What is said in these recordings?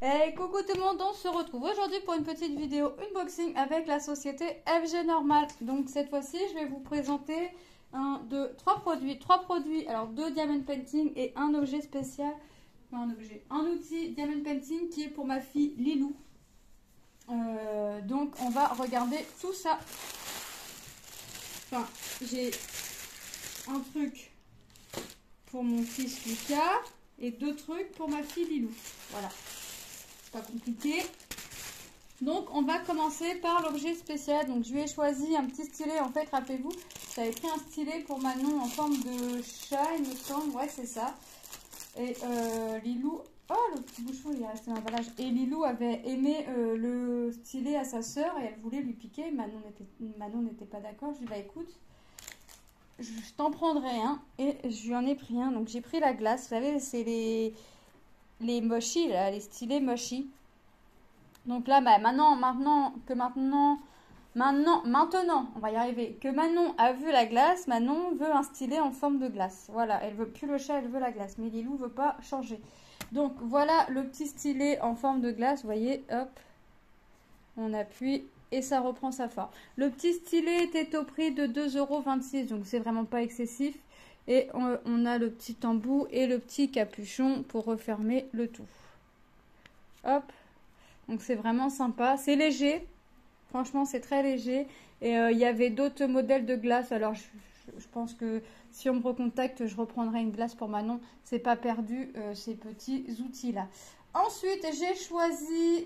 Hey, coucou tout le monde, on se retrouve aujourd'hui pour une petite vidéo unboxing avec la société FG Normal. Donc cette fois-ci, je vais vous présenter trois produits. Alors deux diamond painting et un objet spécial, un outil diamond painting qui est pour ma fille Lilou. Donc on va regarder tout ça. Enfin, j'ai un truc pour mon fils Lucas et deux trucs pour ma fille Lilou. Voilà. Pas compliqué. Donc on va commencer par l'objet spécial. Donc je lui ai choisi un petit stylet. En fait, rappelez-vous, j'avais pris un stylet pour Manon en forme de chat, il me semble. Ouais, c'est ça. Et Lilou, oh, le petit bouchon il est resté dans l'emballage. Et Lilou avait aimé le stylet à sa sœur et elle voulait lui piquer. Manon n'était pas d'accord. Je lui ai dit bah écoute, je t'en prendrai un. Et je lui en ai pris un. Donc j'ai pris la glace. Vous savez, c'est les mochi, là, les stylets mochi. Donc là, bah, maintenant, on va y arriver. Que Manon a vu la glace, Manon veut un stylet en forme de glace. Voilà, elle veut plus le chat, elle veut la glace. Mais Lilou veut pas changer. Donc voilà le petit stylet en forme de glace. Vous voyez, hop, on appuie et ça reprend sa forme. Le petit stylet était au prix de 2,26 €, donc c'est vraiment pas excessif. Et on a le petit embout et le petit capuchon pour refermer le tout. Hop. Donc c'est vraiment sympa. C'est léger. Franchement, c'est très léger. Et il y avait d'autres modèles de glace. Alors je pense que si on me recontacte, je reprendrai une glace pour Manon. C'est pas perdu ces petits outils-là. Ensuite, j'ai choisi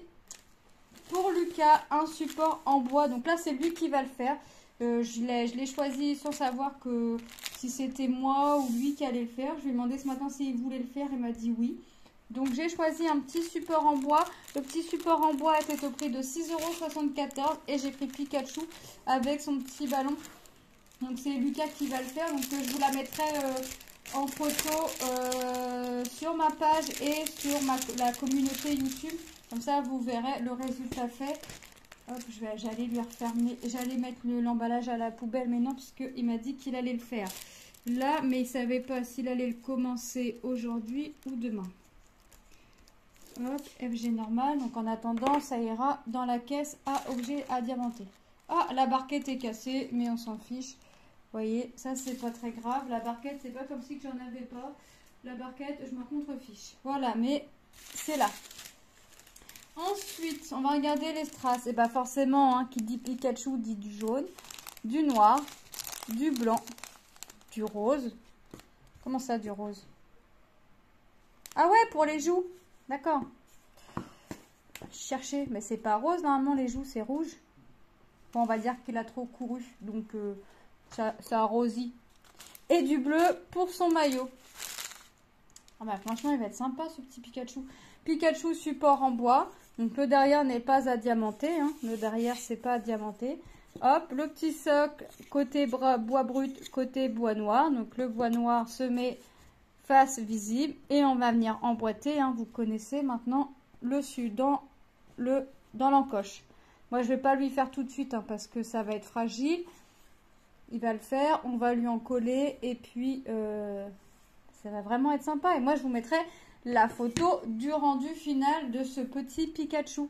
pour Lucas un support en bois. Donc là, c'est lui qui va le faire. Je l'ai choisi sans savoir que si c'était moi ou lui qui allait le faire. Je lui ai demandé ce matin s'il voulait le faire. Il m'a dit oui. Donc j'ai choisi un petit support en bois. Le petit support en bois était au prix de 6,74 € et j'ai pris Pikachu avec son petit ballon. Donc c'est Lucas qui va le faire. Donc je vous la mettrai en photo sur ma page et sur la communauté YouTube. Comme ça vous verrez le résultat fait. Hop, j'allais lui refermer, j'allais mettre l'emballage à la poubelle, mais non, puisqu'il m'a dit qu'il allait le faire là, mais il ne savait pas s'il allait le commencer aujourd'hui ou demain. Hop, FG normal, donc en attendant, ça ira dans la caisse à objet à diamanter. Ah, la barquette est cassée, mais on s'en fiche. Vous voyez, ça c'est pas très grave. La barquette, c'est pas comme si j'en avais pas. La barquette, je m'en contrefiche. Voilà, mais c'est là. Ensuite, on va regarder les strass. Et bah forcément, hein, qui dit Pikachu dit du jaune, du noir, du blanc, du rose. Comment ça, du rose? Ah ouais, pour les joues. D'accord. Je cherchais, mais c'est pas rose. Normalement, les joues, c'est rouge. Bon, on va dire qu'il a trop couru. Donc, ça arrosit. Et du bleu pour son maillot. Ah bah, franchement, il va être sympa, ce petit Pikachu. Pikachu support en bois. Donc le derrière n'est pas à diamanter, hein. Le derrière c'est pas à diamanter. Hop, le petit socle côté bois brut, côté bois noir. Donc le bois noir se met face visible et on va venir emboîter, hein. Vous connaissez maintenant le dessus dans l'encoche. Moi je vais pas lui faire tout de suite, hein, parce que ça va être fragile. Il va le faire, on va lui en coller et puis ça va vraiment être sympa. Et moi je vous mettrai la photo du rendu final de ce petit Pikachu.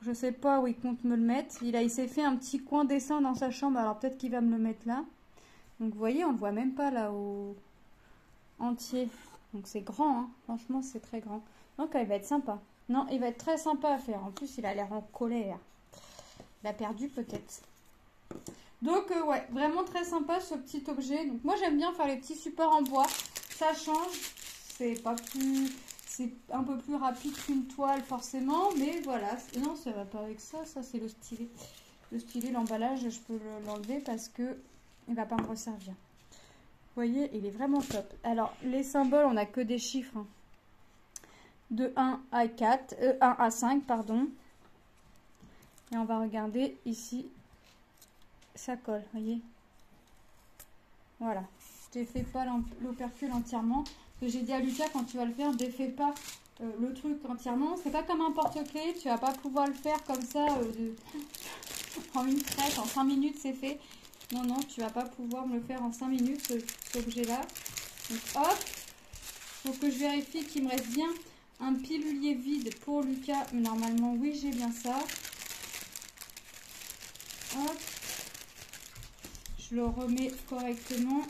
Je sais pas où il compte me le mettre. Il s'est fait un petit coin dessin dans sa chambre. Alors peut-être qu'il va me le mettre là. Donc vous voyez, on le voit même pas là au entier. Donc c'est grand, hein. Franchement c'est très grand. Donc il va être sympa. Non, il va être très sympa à faire. En plus il a l'air en colère. Il a perdu peut-être. Donc ouais, vraiment très sympa ce petit objet. Donc moi j'aime bien faire les petits supports en bois. Ça change. C'est pas plus, c'est un peu plus rapide qu'une toile forcément, mais voilà. Non, ça va pas avec ça. Ça c'est le stylet. Le stylet, l'emballage, je peux l'enlever parce que il va pas me resservir. Vous voyez, il est vraiment top. Alors les symboles, on a que des chiffres, hein. De 1 à 4, 1 à 5, pardon. Et on va regarder ici. Ça colle, voyez. Voilà. Je défais pas l'opercule entièrement. Que j'ai dit à Lucas, quand tu vas le faire, défais pas le truc entièrement. C'est pas comme un porte-clés, tu vas pas pouvoir le faire comme ça en une traite, en 5 minutes c'est fait. Non, non, tu vas pas pouvoir me le faire en 5 minutes, cet objet-là. Donc hop, faut que je vérifie qu'il me reste bien Un pilulier vide pour Lucas. Normalement, oui, j'ai bien ça. Hop. Je le remets correctement.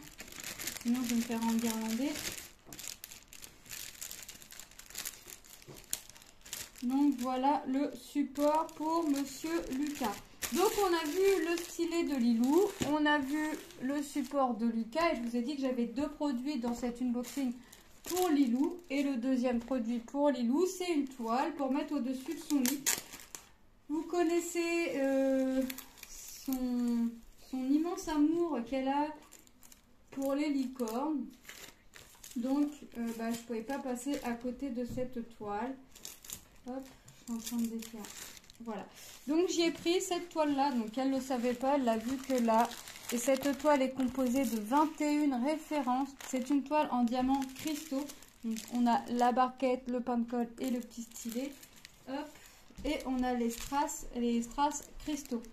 Sinon, je vais me faire enguirlander. Donc, voilà le support pour Monsieur Lucas. Donc, on a vu le stylet de Lilou. On a vu le support de Lucas. Et je vous ai dit que j'avais 2 produits dans cet unboxing pour Lilou. Et le deuxième produit pour Lilou, c'est une toile pour mettre au-dessus de son lit. Vous connaissez son immense amour qu'elle a pour les licornes. Donc, je ne pouvais pas passer à côté de cette toile. Hop, je suis en train de défaire. Voilà. Donc, j'y ai pris cette toile-là. Donc, elle ne le savait pas. Elle l'a vu que là. Et cette toile est composée de 21 références. C'est une toile en diamants cristaux. Donc, on a la barquette, le pain de colle et le petit stylet. Hop. Et on a les strass cristaux.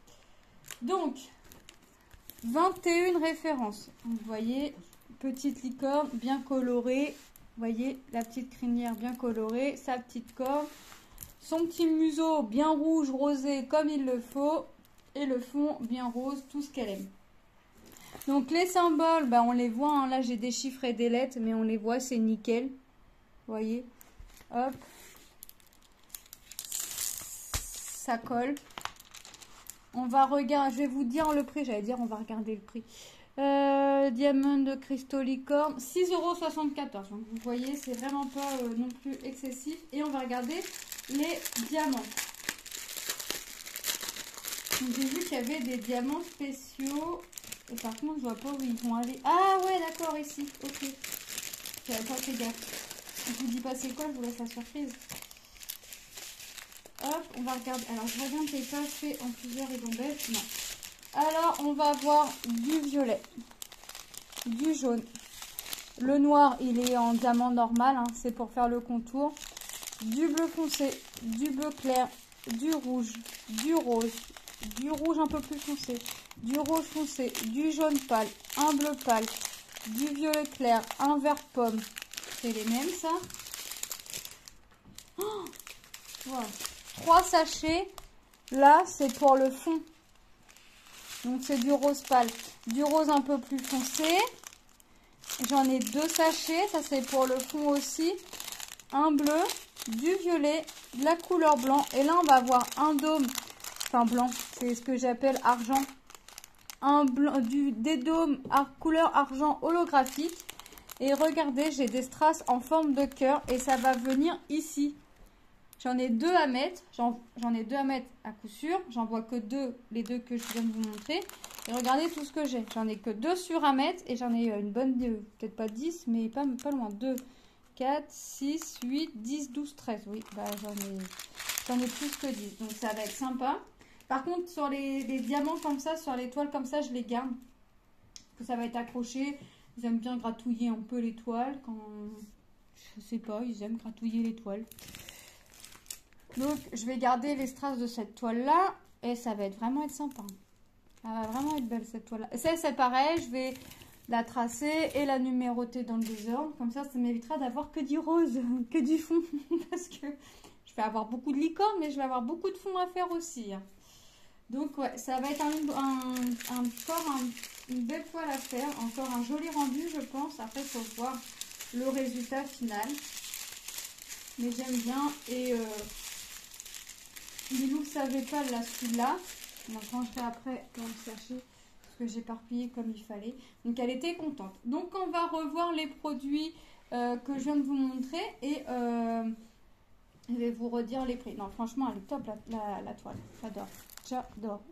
Donc, 21 références. Vous voyez, petite licorne bien colorée. Vous voyez, la petite crinière bien colorée. Sa petite corne. Son petit museau bien rouge, rosé comme il le faut. Et le fond bien rose, tout ce qu'elle aime. Donc, les symboles, on les voit. Hein. Là, j'ai des chiffres et des lettres, mais on les voit, c'est nickel. Vous voyez, hop. Ça colle. On va regarder, je vais vous dire le prix, j'allais dire on va regarder le prix. Diamant de cristaux licorne, 6,74 €. Donc vous voyez, c'est vraiment pas non plus excessif. Et on va regarder les diamants. J'ai vu qu'il y avait des diamants spéciaux. Et par contre, je vois pas où ils vont aller. Ah ouais, d'accord, ici. Ok. J'avais pas fait gaffe. Je vous dis pas c'est quoi, je vous laisse la surprise. Hop, on va regarder. Alors, je regarde qu'il n'est pas fait en plusieurs ribambelles. Non. Alors, on va avoir du violet, du jaune. Le noir, il est en diamant normal. Hein, c'est pour faire le contour. Du bleu foncé, du bleu clair, du rouge un peu plus foncé, du rose foncé, du jaune pâle, un bleu pâle, du violet clair, un vert pomme. C'est les mêmes, ça. Oh, voilà. 3 sachets, là c'est pour le fond, donc c'est du rose pâle, du rose un peu plus foncé, j'en ai 2 sachets, ça c'est pour le fond aussi, un bleu, du violet, de la couleur blanc, et là on va avoir un dôme, enfin blanc, c'est ce que j'appelle argent, un blanc, des dômes couleur argent holographique, et regardez j'ai des strass en forme de cœur, et ça va venir ici. J'en ai 2 à mettre, j'en ai 2 à mettre à coup sûr, j'en vois que 2, les 2 que je viens de vous montrer. Et regardez tout ce que j'ai, j'en ai que 2 sûrs à mettre et j'en ai une bonne, peut-être pas 10, mais pas loin, 2, 4, 6, 8, 10, 12, 13, oui, j'en ai plus que 10, donc ça va être sympa. Par contre, sur les diamants comme ça, sur les toiles comme ça, je les garde, parce que ça va être accroché. Ils aiment bien gratouiller un peu les toiles, quand, je sais pas, ils aiment gratouiller les toiles. Donc, je vais garder les strass de cette toile-là. Et ça va vraiment être sympa. Ça va vraiment être belle, cette toile-là. Ça, c'est pareil. Je vais la tracer et la numéroter dans le désordre. Comme ça m'évitera d'avoir que du rose, que du fond. Parce que je vais avoir beaucoup de licorne, mais je vais avoir beaucoup de fond à faire aussi. Donc, ouais, ça va être encore une belle toile à faire. Encore un joli rendu, je pense. Après, il faut voir le résultat final. Mais j'aime bien. Et... Lilou ne savait pas celui-là. On en rangerai après dans le sachet parce que j'ai éparpillé comme il fallait. Donc elle était contente. Donc on va revoir les produits que je viens de vous montrer et je vais vous redire les prix. Non, franchement, elle est top la toile. J'adore. J'adore.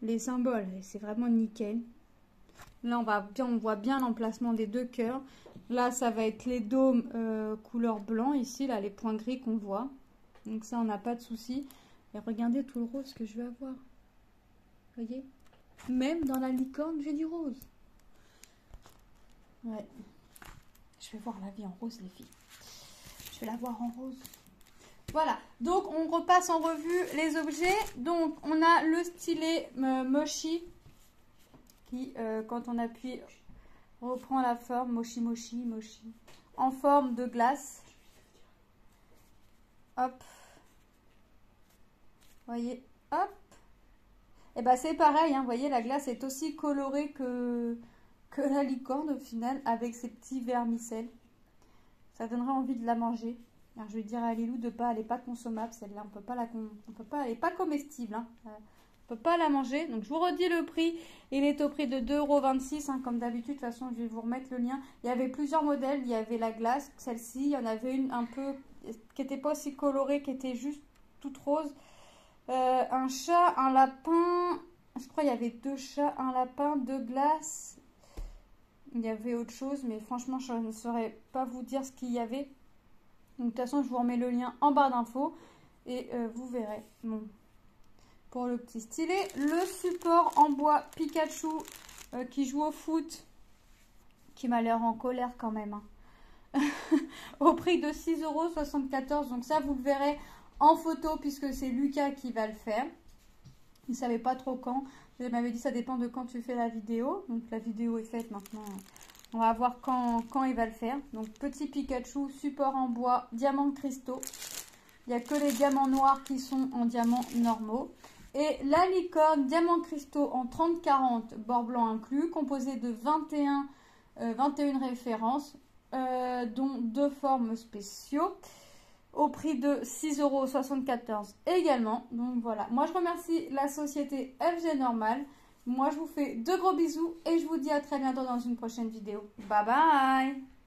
Les symboles, c'est vraiment nickel. Là, on voit bien l'emplacement des 2 cœurs. Là, ça va être les dômes couleur blanc ici, là, les points gris qu'on voit. Donc ça, on n'a pas de souci. Et regardez tout le rose que je vais avoir. Vous voyez? Même dans la licorne, j'ai du rose. Ouais. Je vais voir la vie en rose, les filles. Je vais la voir en rose. Voilà. Donc, on repasse en revue les objets. Donc, on a le stylet Mochi. Qui, quand on appuie, reprend la forme. Mochi. En forme de glace. hop. Vous voyez, hop. Et bah c'est pareil, hein, vous voyez, la glace est aussi colorée que la licorne au final, avec ces petits vermicelles. Ça donnerait envie de la manger. Alors, je vais dire à Lilou de pas, elle n'est pas consommable celle-là, on peut pas elle n'est pas comestible. Hein. On peut pas la manger. Donc je vous redis le prix, il est au prix de 2,26 €, hein, comme d'habitude. De toute façon, je vais vous remettre le lien. Il y avait plusieurs modèles, il y avait la glace, celle-ci, il y en avait une un peu qui n'était pas aussi colorée, qui était juste toute rose. Un chat, un lapin, je crois qu'il y avait 2 chats, un lapin, 2 glaces. Il y avait autre chose, mais franchement, je ne saurais pas vous dire ce qu'il y avait. Donc, de toute façon, je vous remets le lien en barre d'infos et vous verrez. Bon. Pour le petit stylet, le support en bois Pikachu qui joue au foot, qui m'a l'air en colère quand même. Hein. Au prix de 6,74 €. Donc ça, vous le verrez en photo puisque c'est Lucas qui va le faire. Il ne savait pas trop quand. Je m'avais dit ça dépend de quand tu fais la vidéo. Donc la vidéo est faite maintenant. On va voir quand il va le faire. Donc petit Pikachu, support en bois, diamants cristaux. Il n'y a que les diamants noirs qui sont en diamants normaux. Et la licorne, diamants cristaux en 30-40, bord blanc inclus, composé de 21 références, dont 2 formes spéciaux, au prix de 6,74 € également. Donc voilà, moi je remercie la société FG Normal. Moi je vous fais de gros bisous et je vous dis à très bientôt dans une prochaine vidéo. Bye bye.